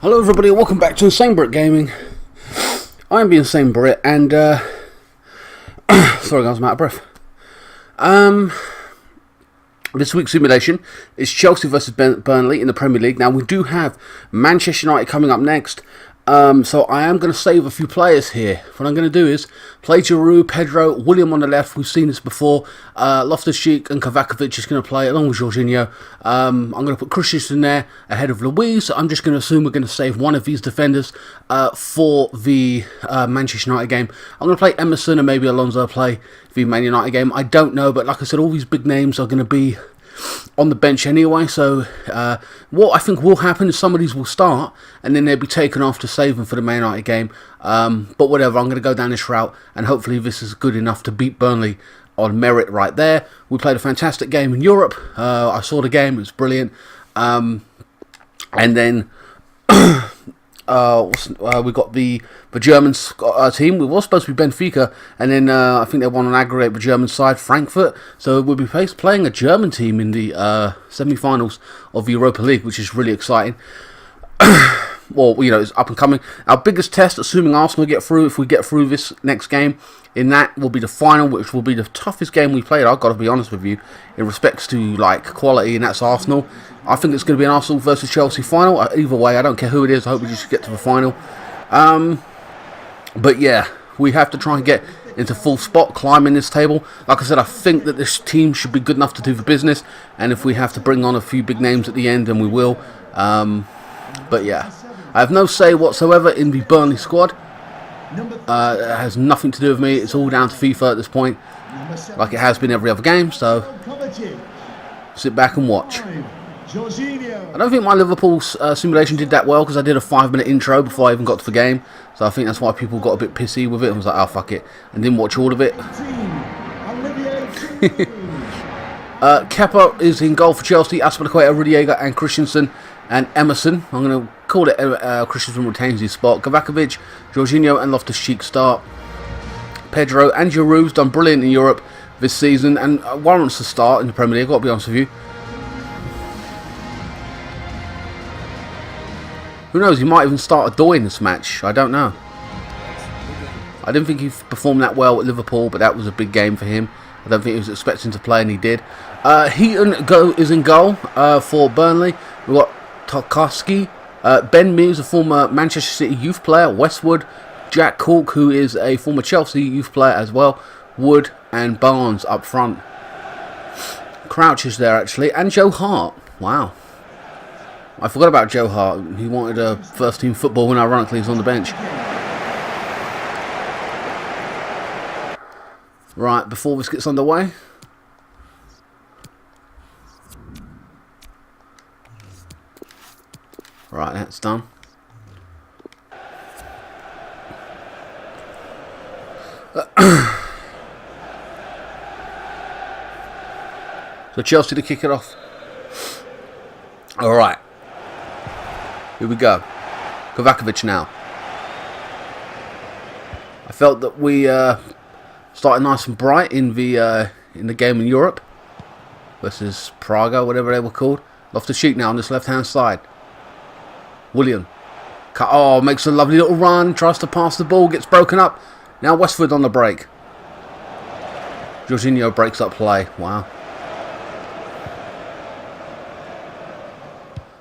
Hello everybody, welcome back to INSANEBRIT Gaming. I'm the INSANEBRIT and sorry guys, I'm out of breath. This week's simulation is Chelsea versus Burnley in the Premier League. Now we do have Manchester United coming up next. So I am going to save a few players here. What I'm going to do is play Giroud, Pedro, William on the left. We've seen this before. Loftus-Cheek and Kovacic is going to play along with Jorginho. I'm going to put Christensen there ahead of Luiz. I'm just going to assume we're going to save one of these defenders for the Manchester United game. I'm going to play Emerson and maybe Alonso play the Man United game. I don't know, but like I said, all these big names are going to be on the bench anyway, so what I think will happen is some of these will start and then they'll be taken off to save them for the Man United game, but whatever, I'm going to go down this route and hopefully this is good enough to beat Burnley on merit right there. We played a fantastic game in Europe. I saw the game, it was brilliant, and then we got the German team. We were supposed to be Benfica, and then I think they won on aggregate the German side, Frankfurt. So we'll be playing a German team in the semi-finals of the Europa League, which is really exciting. Well, you know, it's up and coming. Our biggest test, assuming Arsenal get through, if we get through this next game, in that will be the final, which will be the toughest game we played. I've got to be honest with you, in respects to like quality, and that's Arsenal. I think it's going to be an Arsenal versus Chelsea final. Either way, I don't care who it is. I hope we just get to the final. But yeah, we have to try and get into full spot, climbing this table. Like I said, I think that this team should be good enough to do the business. And if we have to bring on a few big names at the end, then we will. But yeah, I have no say whatsoever in the Burnley squad. It has nothing to do with me. It's all down to FIFA at this point, like it has been every other game. So sit back and watch. I don't think my Liverpool simulation did that well because I did a 5-minute intro before I even got to the game. So I think that's why people got a bit pissy with it and was like, oh fuck it, and didn't watch all of it. Kepa is in goal for Chelsea. Aspilicueta, Rudiger and Christensen and Emerson. I'm going to call it Christensen retains his spot. Kovacic, Jorginho and Loftus-Cheek start. Pedro and Giroud's done brilliant in Europe this season and warrants a start in the Premier League, I've got to be honest with you. Who knows, he might even start a Doy in this match. I don't know. I didn't think he performed that well at Liverpool, but that was a big game for him. I don't think he was expecting to play, and he did. Heaton is in goal for Burnley. We've got Tarkowski. Ben Mee is a former Manchester City youth player. Westwood. Jack Cork, who is a former Chelsea youth player as well. Wood and Barnes up front. Crouch is there, actually. And Joe Hart. Wow. I forgot about Joe Hart. He wanted a first-team football when ironically he's on the bench. Right, before this gets underway. Right, that's done. So Chelsea to kick it off. All right. Here we go. Kovacic now. I felt that we started nice and bright in the game in Europe versus Praga, whatever they were called. Loftus-Cheek now on this left-hand side. William. Oh, makes a lovely little run. Tries to pass the ball. Gets broken up. Now Westwood on the break. Jorginho breaks up play. Wow.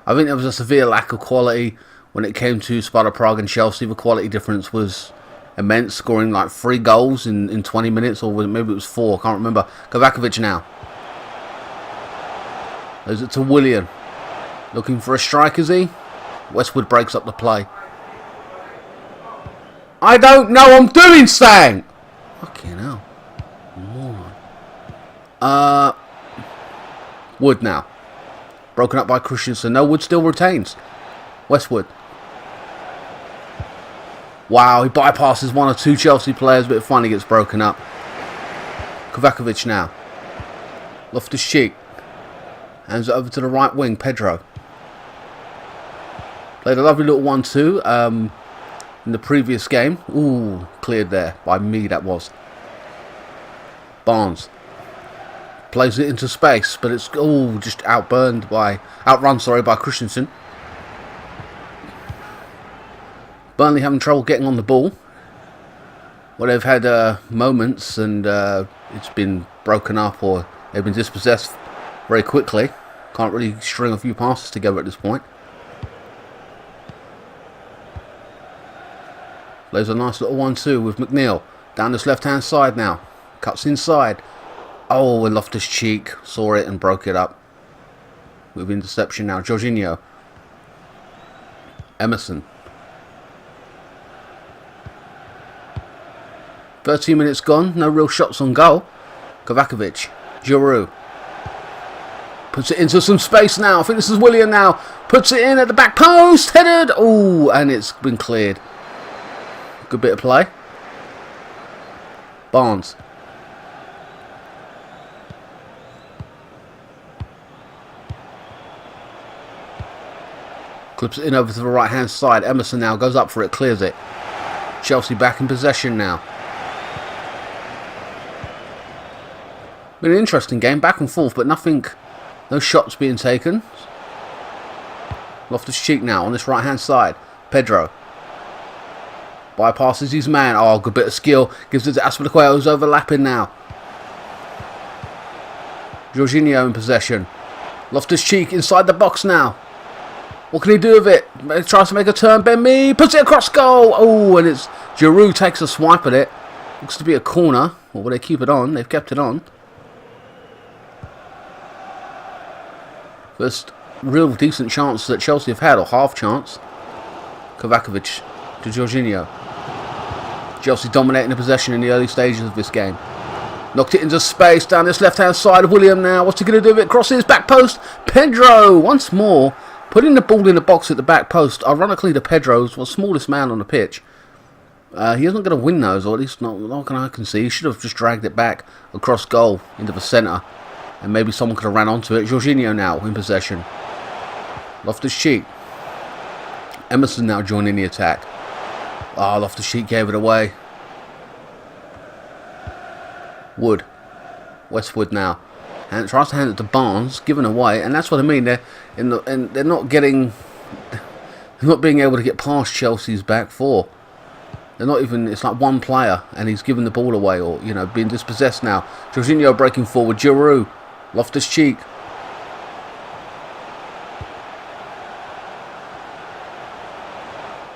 I think there was a severe lack of quality when it came to Sparta Prague and Chelsea. The quality difference was immense, scoring like 3 goals in 20 minutes, or maybe it was 4, I can't remember. Kovacic now. Is it to William? Looking for a strike, is he? Westwood breaks up the play. I don't know I'm doing something! Fucking hell. Moron. Wood now. Broken up by Christensen. No, Wood still retains. Westwood. Wow, he bypasses 1 or 2 Chelsea players, but it finally gets broken up. Kovacic now. Loftus-Cheek. Hands it over to the right wing, Pedro. Played a lovely little 1-2 in the previous game. Ooh, cleared there by me, that was. Barnes. Plays it into space, but it's just outrun by Christensen. Burnley having trouble getting on the ball. Well, they've had moments and it's been broken up or they've been dispossessed very quickly. Can't really string a few passes together at this point. Plays a nice little 1-2 with McNeil. Down this left-hand side now. Cuts inside. Oh, and Loftus-Cheek saw it and broke it up. With interception now. Jorginho. Emerson. 13 minutes gone. No real shots on goal. Kovacevic. Giroud. Puts it into some space now. I think this is Willian now. Puts it in at the back post. Headed. Oh, and it's been cleared. Good bit of play. Barnes. Clips it in over to the right hand side. Emerson now goes up for it. Clears it. Chelsea back in possession now. Been an interesting game, back and forth, but nothing, no shots being taken. Loftus-Cheek now on this right hand side. Pedro bypasses his man. Oh, good bit of skill. Gives it to Azpilicueta, who's overlapping now. Jorginho in possession. Loftus-Cheek inside the box now. What can he do with it? He tries to make a turn. Ben Mee puts it across goal. Oh, and it's Giroud takes a swipe at it. Looks to be a corner. Or will they keep it on? They've kept it on. First real decent chance that Chelsea have had, or half chance. Kovacevic to Jorginho. Chelsea dominating the possession in the early stages of this game. Knocked it into space down this left hand side of William now. What's he going to do with it? Crosses back post. Pedro once more putting the ball in the box at the back post. Ironically, the Pedro's the smallest man on the pitch. He isn't going to win those, or at least not I can see. He should have just dragged it back across goal into the centre. And maybe someone could have ran onto it. Jorginho now in possession. Loftus-Cheek. Emerson now joining the attack. Oh, Loftus-Cheek gave it away. Wood. Westwood now. And tries to hand it to Barnes. Given away. And that's what I mean. They're not getting... They're not being able to get past Chelsea's back four. They're not even... It's like one player. And he's given the ball away. Or, you know, being dispossessed now. Jorginho breaking forward. Giroud. Loftus-Cheek.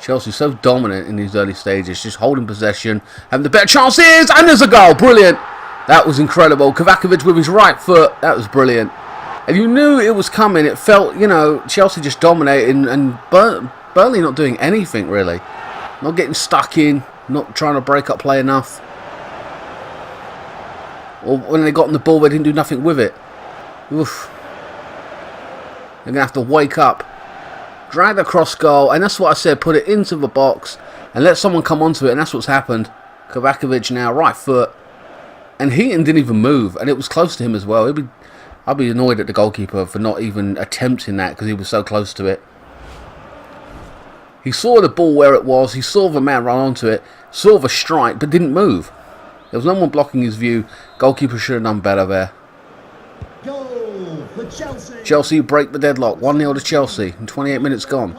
Chelsea so dominant in these early stages, just holding possession, having the better chances, and there's a goal. Brilliant. That was incredible. Kovacevic with his right foot. That was brilliant. And you knew it was coming. It felt, you know, Chelsea just dominating, and Burnley not doing anything really. Not getting stuck in, not trying to break up play enough. Or when they got on the ball, they didn't do nothing with it. Oof. They're going to have to wake up. Drag the cross goal. And that's what I said. Put it into the box. And let someone come onto it. And that's what's happened. Kovacevic now. Right foot. And Heaton didn't even move. And it was close to him as well. I'd be annoyed at the goalkeeper for not even attempting that. Because he was so close to it. He saw the ball where it was. He saw the man run onto it. Saw the strike. But didn't move. There was no one blocking his view. Goalkeeper should have done better there. Goal for Chelsea. Chelsea break the deadlock. 1-0 to Chelsea. And 28 minutes gone.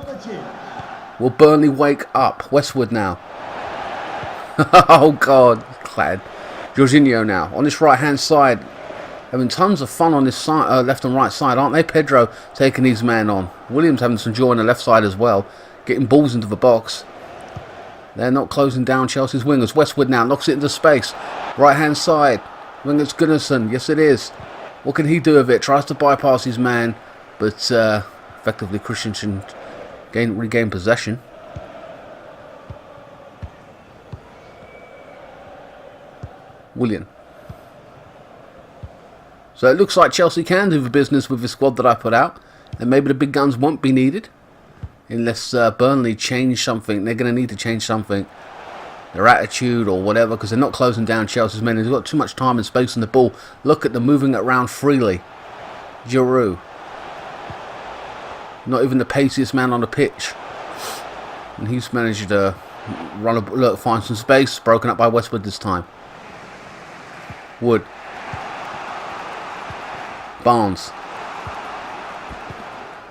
Will Burnley wake up? Westwood now. Oh, God. Glad. Jorginho now. On this right-hand side. Having tons of fun on this side, left and right side, aren't they? Pedro taking his man on. Williams having some joy on the left side as well. Getting balls into the box. They're not closing down Chelsea's wingers. Westwood now knocks it into space. Right hand side. Wingers Gunnarsson. Yes, it is. What can he do with it? Tries to bypass his man. But effectively Christensen regain possession. Willian. So it looks like Chelsea can do the business with the squad that I put out. And maybe the big guns won't be needed. Unless Burnley change something. They're going to need to change something. Their attitude or whatever. Because they're not closing down Chelsea's men. They've got too much time and space on the ball. Look at them moving it around freely. Giroud. Not even the paciest man on the pitch. And he's managed to find some space. Broken up by Westwood this time. Wood. Barnes.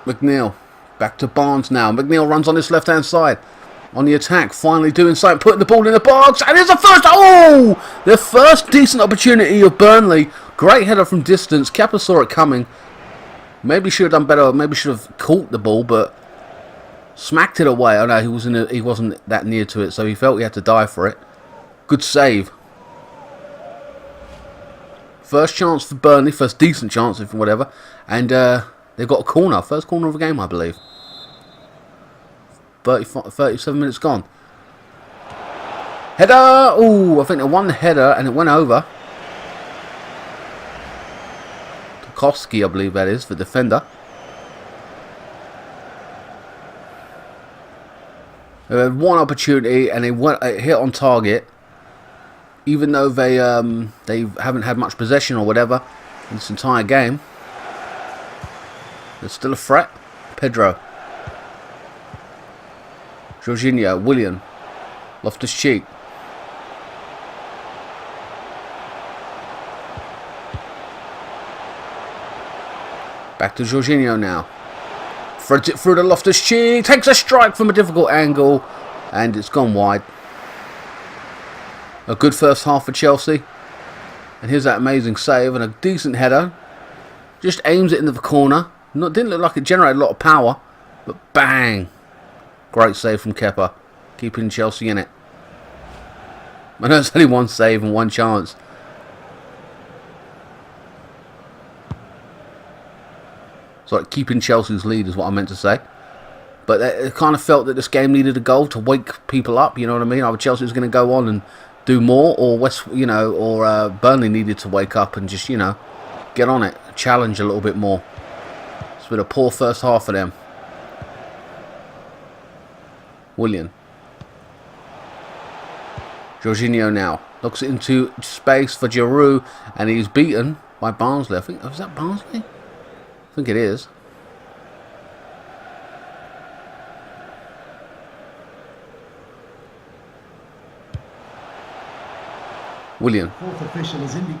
McNeil. Back to Barnes now. McNeil runs on this left-hand side. on the attack, finally doing something, putting the ball in the box, and it's the first, oh! The first decent opportunity of Burnley. Great header from distance. Kepa saw it coming. Maybe should have done better, maybe should have caught the ball, but smacked it away. Oh no, he wasn't that near to it, so he felt he had to die for it. Good save. First chance for Burnley, first decent chance, if whatever, and they've got a corner, first corner of the game, I believe. 37 minutes gone. Header! Oh, I think they won the header and it went over. Tarkowski, I believe that is, the defender. They had one opportunity and it hit on target. Even though they haven't had much possession or whatever in this entire game. There's still a threat. Pedro. Jorginho, Willian, Loftus-Cheek. Back to Jorginho now. Threads it through to Loftus-Cheek. Takes a strike from a difficult angle. And it's gone wide. A good first half for Chelsea. And here's that amazing save and a decent header. Just aims it into the corner. Didn't look like it generated a lot of power. But bang. Great save from Kepa, keeping Chelsea in it. I know it's only one save and one chance. So keeping Chelsea's lead is what I meant to say. But it kind of felt that this game needed a goal to wake people up. You know what I mean? Either Chelsea was going to go on and do more, or Burnley needed to wake up and just get on it, challenge a little bit more. It's been a poor first half for them. Willian. Jorginho now. Looks into space for Giroud. And he's beaten by Barnsley. I think. Was that Barnsley? I think it is. Willian.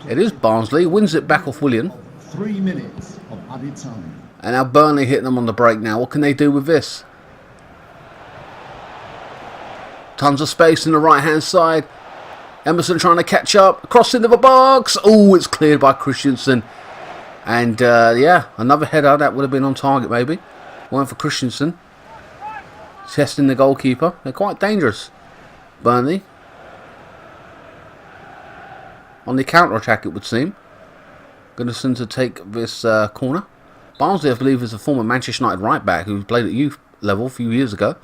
It is Barnsley. Wins it back off Willian. 3 minutes of added time. And now Burnley hitting them on the break now. What can they do with this? Tons of space in the right hand side. Emerson trying to catch up. Cross into the box. Oh, it's cleared by Christensen. And yeah, another header. That would have been on target maybe. One for Christensen. Testing the goalkeeper. They're quite dangerous, Burnley. On the counter attack, it would seem. Goodison to take this corner. Barnsley, I believe, is a former Manchester United right back who played at youth level a few years ago.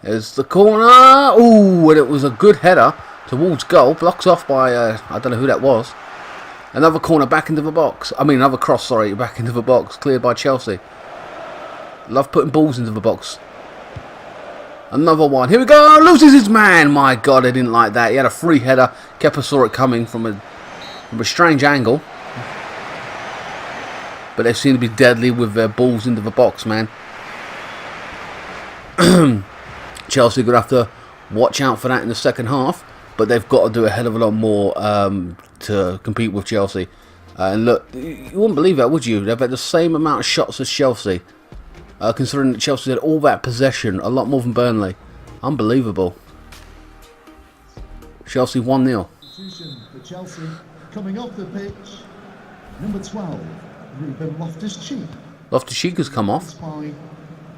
There's the corner. Ooh, and it was a good header towards goal. Blocked off by, I don't know who that was. Another corner back into the box. I mean, another cross, sorry, back into the box. Cleared by Chelsea. Love putting balls into the box. Another one. Here we go. Loses his man. My God, I didn't like that. He had a free header. Kepa saw it coming from a strange angle. But they seem to be deadly with their balls into the box, man. Chelsea going to have to watch out for that in the second half. But they've got to do a hell of a lot more to compete with Chelsea. And look, you wouldn't believe that, would you? They've had the same amount of shots as Chelsea. Considering that Chelsea had all that possession, a lot more than Burnley. Unbelievable. Chelsea 1-0. For Chelsea, coming off the pitch, number 12, Ruben Loftus-Cheek. Loftus-Cheek has come off. By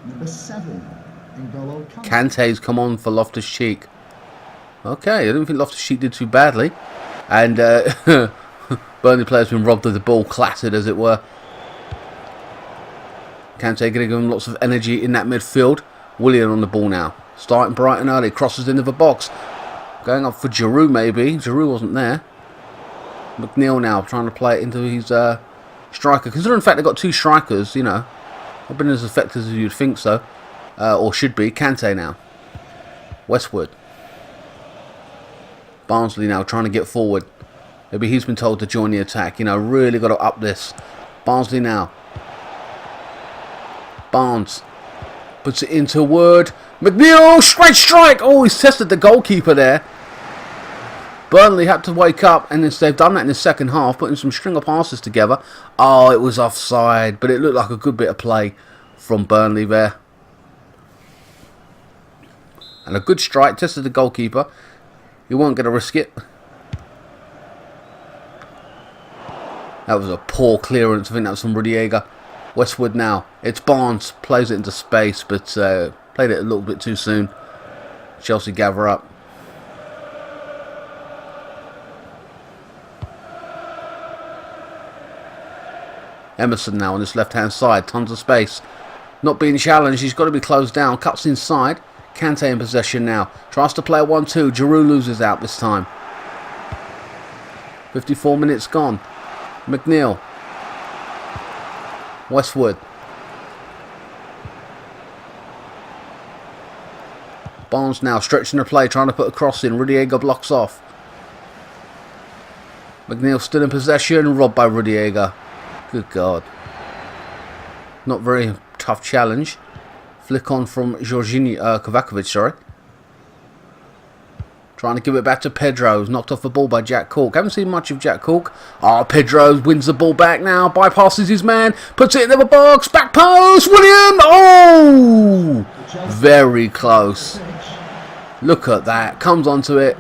number 7, N'Golo Kante. Kante's come on for Loftus-Cheek. Okay, I didn't think Loftus-Cheek did too badly. And Burnley players been robbed of the ball, clattered as it were. Kante going to give him lots of energy in that midfield. Willian on the ball now. Starting bright and early. Crosses into the box. Going up for Giroud maybe. Giroud wasn't there. McNeil now trying to play it into his striker. Considering the fact they've got two strikers, not been as effective as you'd think so. Or should be. Kante now. Westwood. Barnsley now trying to get forward. Maybe he's been told to join the attack. Really got to up this. Barnsley now. Barnes puts it into Word. McNeil, straight strike. Oh, he's tested the goalkeeper there. Burnley had to wake up, and they've done that in the second half, putting some string of passes together. Oh, it was offside, but it looked like a good bit of play from Burnley there. And a good strike. Tested the goalkeeper. He wasn't going to risk it. That was a poor clearance. I think that was from Rudiger. Westwood now. It's Barnes. Plays it into space, but played it a little bit too soon. Chelsea gather up. Emerson now on this left-hand side. Tons of space. Not being challenged. He's got to be closed down. Cuts inside. Kante in possession now. Tries to play a 1-2. Giroud loses out this time. 54 minutes gone. McNeil. Westwood. Barnes now stretching the play. Trying to put a cross in. Rudiger blocks off. McNeil still in possession. Robbed by Rudiger. Good God. Not very tough challenge. Flick on from Kovakovic, sorry. Trying to give it back to Pedro. Who's knocked off the ball by Jack Cork. Haven't seen much of Jack Cork. Pedro wins the ball back now. Bypasses his man. Puts it in the box. Back post. William. Oh! Very close. Look at that. Comes onto it.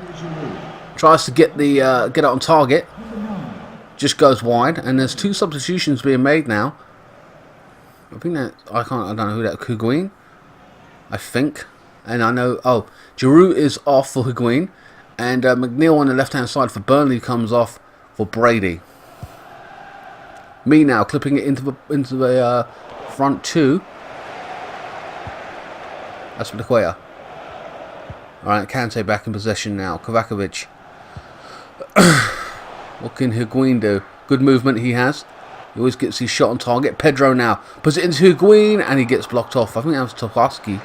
Tries to get it on target. Just goes wide. And there's 2 substitutions being made now. I think that I don't know who that Higuain. I think, and I know. Oh, Giroud is off for Higuain, and McNeil on the left-hand side for Burnley comes off for Brady. Me now clipping it into the front 2. That's for the All right, Kante back in possession now. Kovakovic. What can Higuain do? Good movement he has. He always gets his shot on target. Pedro now puts it into Higuain and he gets blocked off. I think that was Tokarski.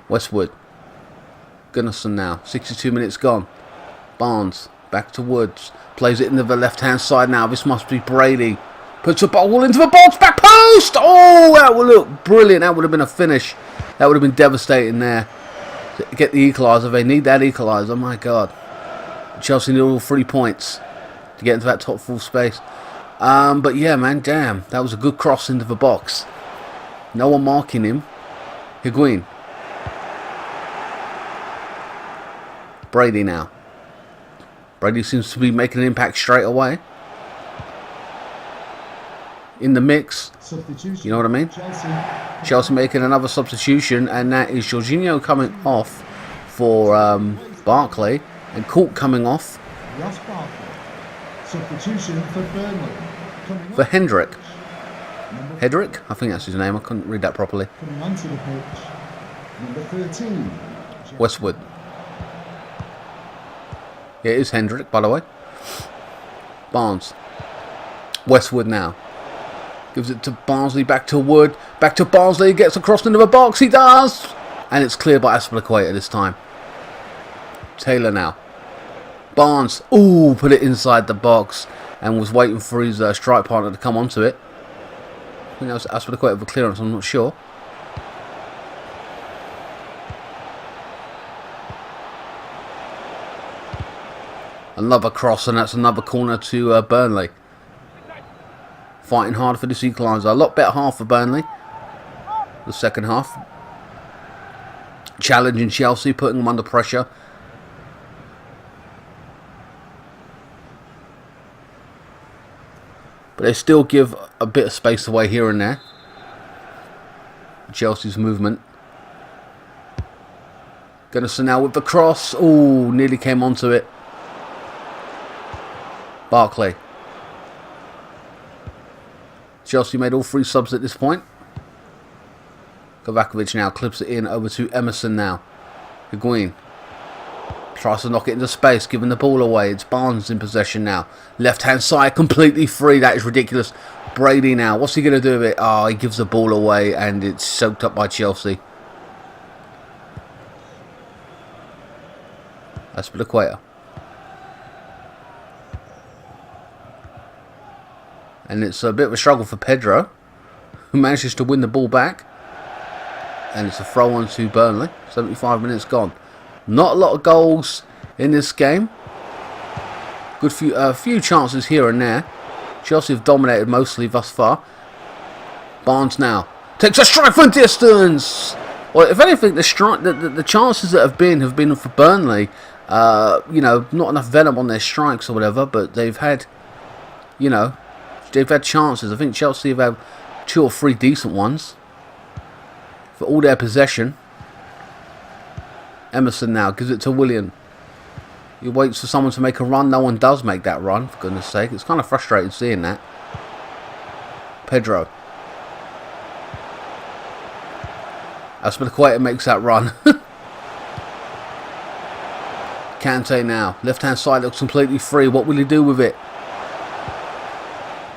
Westwood. Gunnarsson now. 62 minutes gone. Barnes back to Woods. Plays it into the left-hand side now. This must be Brady. Puts a ball into the box. Back post! Oh, that would look brilliant. That would have been a finish. That would have been devastating there. Get the equaliser. They need that equaliser. My God. Chelsea need all 3 points to get into that top 4 space. But yeah, man, damn. That was a good cross into the box. No one marking him. Higuain. Brady now. Brady seems to be making an impact straight away. In the mix. You know what I mean? Chelsea making another substitution, and that is Jorginho coming off for Barkley. And Cork coming off Substitution for Burnley. For Hendrick. Hedrick? I think that's his name. I couldn't read that properly. Coming onto the pitch. Number 13. Westwood. Yeah, it is Hendrick, by the way. Barnes. Westwood now. Gives it to Barnsley, back to Wood. Back to Barnsley, gets across into the box. He does! And it's cleared by Aspilicueta this time. Taylor now. Barnes. Ooh, put it inside the box. And was waiting for his strike partner to come onto it. I think that was Aspilicueta with a clearance, I'm not sure. Another cross, and that's another corner to Burnley. Fighting hard for this equaliser. A lot better half for Burnley. The second half. Challenging Chelsea, putting them under pressure. But they still give a bit of space away here and there. Chelsea's movement. Gunnarsson now with the cross. Ooh, nearly came onto it. Barkley. Chelsea made all 3 subs at this point. Kovakovic now clips it in over to Emerson now. Higuain. Tries to knock it into space, giving the ball away. It's Barnes in possession now. Left-hand side, completely free. That is ridiculous. Brady now. What's he going to do with it? Oh, he gives the ball away, and it's soaked up by Chelsea. Aspilicueta. And it's a bit of a struggle for Pedro, who manages to win the ball back. And it's a throw on to Burnley. 75 minutes gone. Not a lot of goals in this game. Good few chances here and there. Chelsea have dominated mostly thus far. Barnes now. Takes a strike from distance. Well, if anything, the chances that have been for Burnley. You know, not enough venom on their strikes or whatever, but they've had, you know, they've had chances. I think Chelsea have had 2 or 3 decent ones for all their possession. Emerson now gives it to William. He waits for someone to make a run. No one does make that run, for goodness sake. It's kind of frustrating seeing that. Pedro. Azpilicueta makes that run. Kante now. Left-hand side looks completely free. What will he do with it?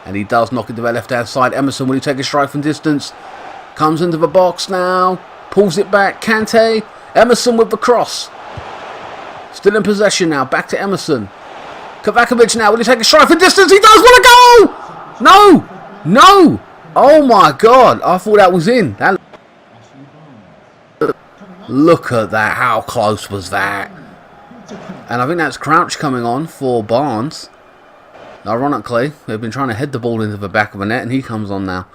And he does knock it to the left-hand side. Emerson, will he take a strike from distance? Comes into the box now. Pulls it back. Kante. Emerson with the cross. Still in possession now. Back to Emerson. Kovacevic now. Will he take a strike from distance? He does. What a goal! No! No! Oh my God. I thought that was in. Look at that. How close was that? And I think that's Crouch coming on for Barnes. Ironically, they've been trying to head the ball into the back of the net, and he comes on now.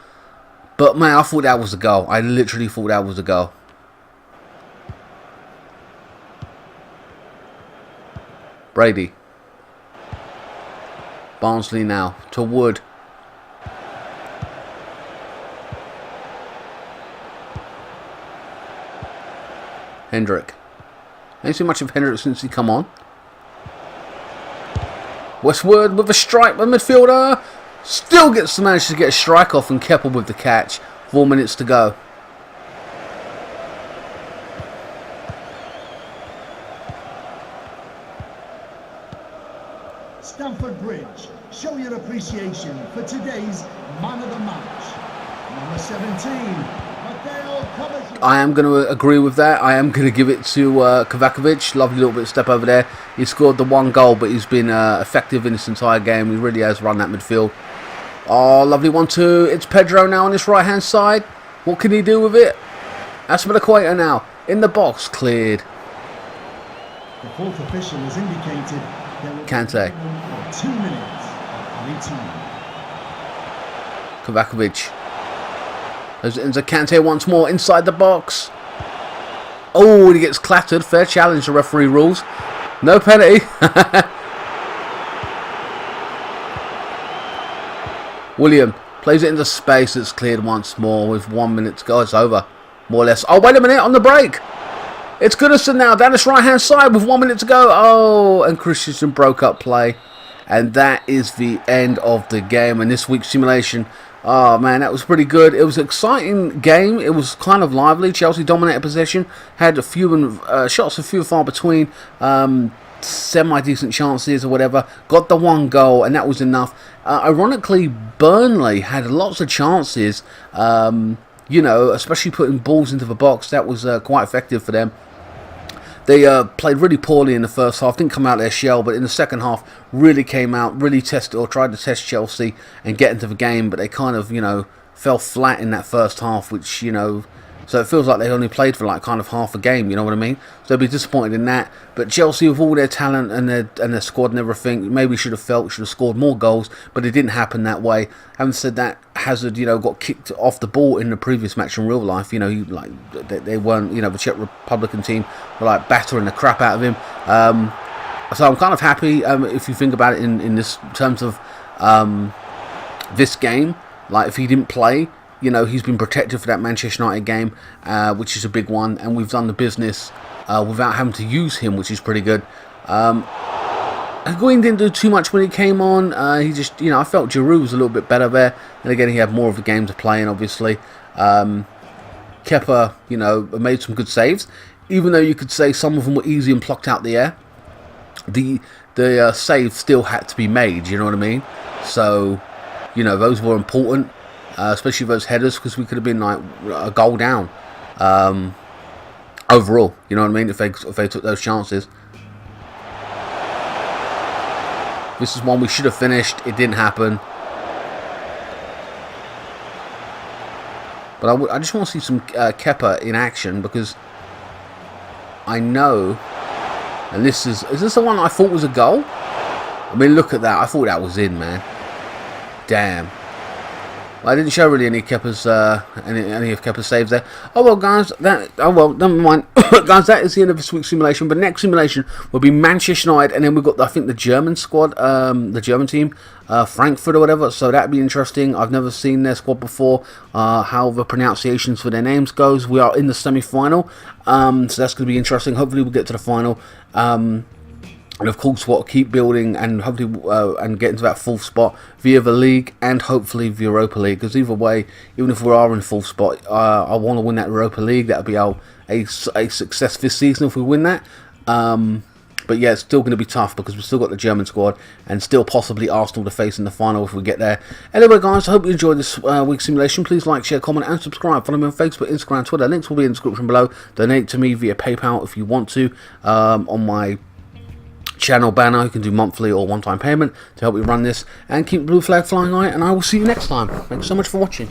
But man, I thought that was a goal. I literally thought that was a goal. Brady. Barnsley now to Wood. Hendrick. Ain't seen much of Hendrick since he come on. Westwood with a strike by midfielder. Still manages to get a strike off, and Keppel with the catch. 4 minutes to go. Stamford Bridge, show your appreciation for today's man of the match. Number 17. I am going to agree with that. I am going to give it to Kovacevic. Lovely little bit of step over there. He scored the 1 goal, but he's been effective in this entire game. He really has run that midfield. Oh, lovely 1-2. It's Pedro now on this right-hand side. What can he do with it? Azpilicueta now. In the box. Cleared. The fourth official has indicated there will Kante. be 2 minutes of 18. Kovacevic. Goes into Kante once more inside the box. Oh, he gets clattered. Fair challenge, the referee rules. No penalty. William plays it into space. It's cleared once more with 1 minute to go. It's over, more or less. Oh, wait a minute, on the break. It's Goodison now down this right-hand side with 1 minute to go. Oh, and Christensen broke up play. And that is the end of the game. And this week's simulation. Oh man, that was pretty good. It was an exciting game. It was kind of lively. Chelsea dominated possession, had a few shots, a few far between, semi-decent chances or whatever. Got the 1 goal, and that was enough. Ironically, Burnley had lots of chances. You know, especially putting balls into the box. That was quite effective for them. They played really poorly in the first half, didn't come out of their shell, but in the second half really came out, really tested or tried to test Chelsea and get into the game, but they kind of, you know, fell flat in that first half, which, you know, so it feels like they only played for like kind of half a game, you know what I mean? So they'll be disappointed in that. But Chelsea, with all their talent and their squad and everything, maybe should have scored more goals, but it didn't happen that way. Having said that, Hazard, you know, got kicked off the ball in the previous match in real life. You know, they weren't, you know, the Czech Republican team were like battering the crap out of him. So I'm kind of happy if you think about it in this terms of this game. Like if he didn't play, you know, he's been protected for that Manchester United game, which is a big one, and we've done the business without having to use him, which is pretty good. Higuain didn't do too much when he came on. He just, you know, I felt Giroud was a little bit better there. And again, he had more of the game to play in, obviously. Kepa, you know, made some good saves. Even though you could say some of them were easy and plucked out the air, the save still had to be made, you know what I mean? So, you know, those were important. Especially those headers, because we could have been like a goal down overall. You know what I mean? If they took those chances. This is one we should have finished. It didn't happen. But I just want to see some Kepa in action, because I know. And is this the one I thought was a goal? I mean, look at that. I thought that was in, man. Damn. Well, I didn't show really any Kepa's any of Kepa's saves there. Oh well, guys, never mind, guys. That is the end of this week's simulation. But next simulation will be Manchester United, and then we've got, I think, the German squad, the German team, Frankfurt or whatever. So that'd be interesting. I've never seen their squad before. How the pronunciations for their names goes. We are in the semi-final, so that's going to be interesting. Hopefully, we'll get to the final. And of course, we'll keep building and hopefully and get into that fourth spot via the league and hopefully the Europa League. Because either way, even if we are in fourth spot, I want to win that Europa League. That'll be a success this season if we win that. But yeah, it's still going to be tough because we've still got the German squad and still possibly Arsenal to face in the final if we get there. Anyway, guys, I hope you enjoyed this week's simulation. Please like, share, comment, and subscribe. Follow me on Facebook, Instagram, Twitter. Links will be in the description below. Donate to me via PayPal if you want to on my channel banner. You can do monthly or one-time payment to help me run this and keep the blue flag flying high, and I will see you next time. Thanks so much for watching.